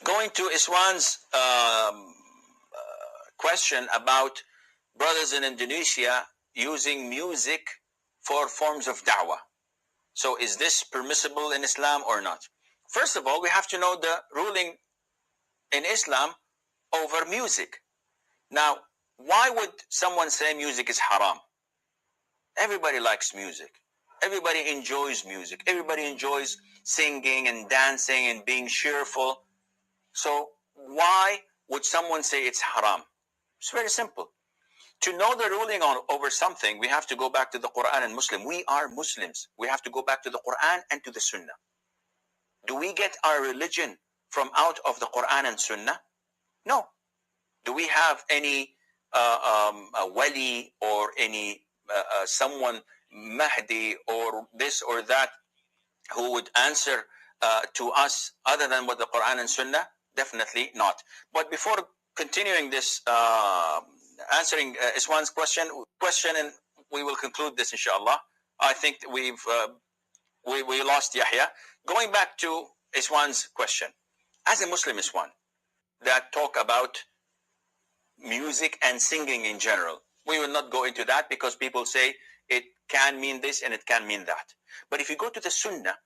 Going to Iswan's question about brothers in Indonesia using music for forms of da'wah. So is this permissible in Islam or not? First of all, we have to know the ruling in Islam over music. Now, why would someone say music is haram? Everybody likes music. Everybody enjoys music. Everybody enjoys singing and dancing and being cheerful. So why would someone say it's haram? It's very simple. To know the ruling over something, we have to go back to the Quran and Muslim. We are Muslims. We have to go back to the Quran and to the Sunnah. Do we get our religion from out of the Quran and Sunnah? No. Do we have any wali or any someone Mahdi or this or that who would answer to us other than what the Quran and Sunnah? Definitely not. But before continuing this, answering Iswan's question, and we will conclude this inshallah. I think we lost Yahya. Going back to Iswan's question, as a Muslim Iswan that talk about music and singing in general, we will not go into that because people say it can mean this and it can mean that. But if you go to the Sunnah,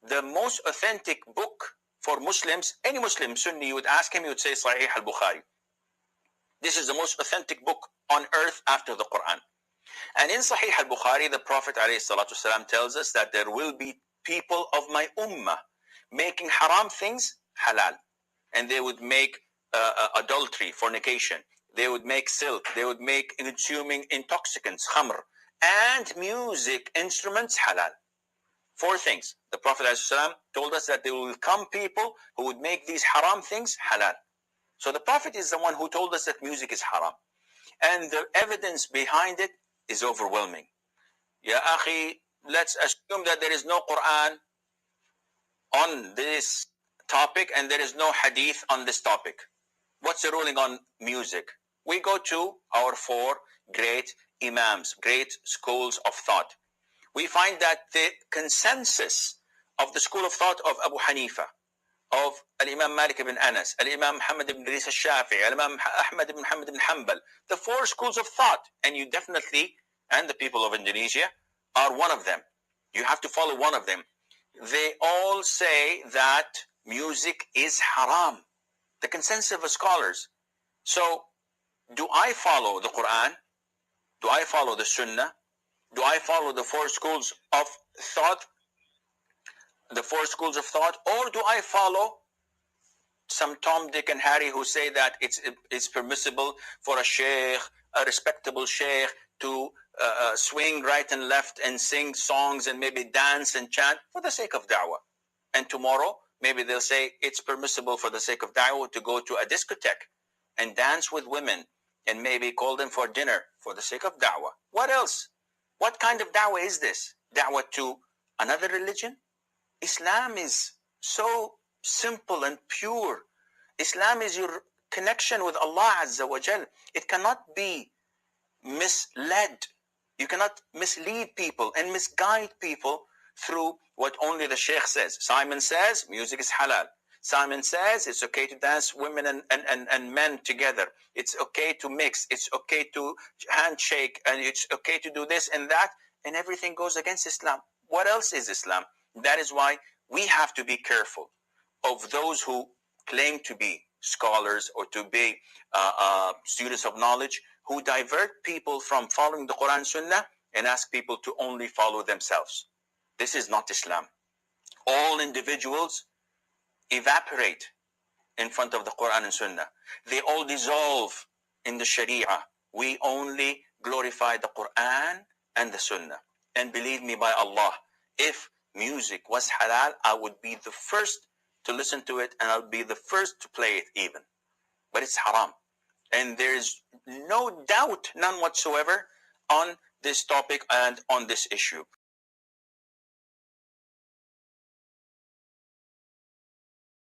the most authentic book for Muslims, any Muslim Sunni, you would ask him, he would say Sahih al-Bukhari. This is the most authentic book on earth after the Quran. And in Sahih al-Bukhari, the Prophet ﷺ tells us that there will be people of my ummah making haram things halal. And they would make adultery, fornication. They would make silk. They would make consuming intoxicants, khamr. And music instruments halal. 4 things. The Prophet ﷺ told us that there will come people who would make these haram things halal. So the Prophet is the one who told us that music is haram. And the evidence behind it is overwhelming. Ya akhi, let's assume that there is no Quran on this topic and there is no hadith on this topic. What's the ruling on music? We go to our 4 great imams, great schools of thought. We find that the consensus of the school of thought of Abu Hanifa, of Al-Imam Malik ibn Anas, Al-Imam Muhammad ibn Idris al-Shafi'i, Al-Imam Ahmad ibn Muhammad ibn Hanbal, the 4 schools of thought, and you definitely, and the people of Indonesia, are one of them. You have to follow one of them. They all say that music is haram. The consensus of scholars. So, do I follow the Quran? Do I follow the Sunnah? Do I follow the 4 schools of thought? The 4 schools of thought, or do I follow some Tom, Dick, and Harry who say that it's permissible for a sheikh, a respectable sheikh, to swing right and left and sing songs and maybe dance and chant for the sake of da'wah? And tomorrow, maybe they'll say it's permissible for the sake of da'wah to go to a discotheque and dance with women and maybe call them for dinner for the sake of da'wah. What else? What kind of da'wah is this? Da'wah to another religion? Islam is so simple and pure. Islam is your connection with Allah Azza wa Jal. It cannot be misled. You cannot mislead people and misguide people through what only the sheikh says. Simon says music is halal. Simon says it's okay to dance women and men together. It's okay to mix. It's okay to handshake, and it's okay to do this and that, and everything goes against Islam. What else is Islam? That is why we have to be careful of those who claim to be scholars or to be students of knowledge, who divert people from following the Quran and Sunnah and ask people to only follow themselves. This is not Islam. All individuals evaporate in front of the Quran and Sunnah. They all dissolve in the Sharia. We only glorify the Quran and the Sunnah. And believe me by Allah, if music was halal, I would be the first to listen to it, and I would be the first to play it even. But it's haram. And there is no doubt, none whatsoever, on this topic and on this issue.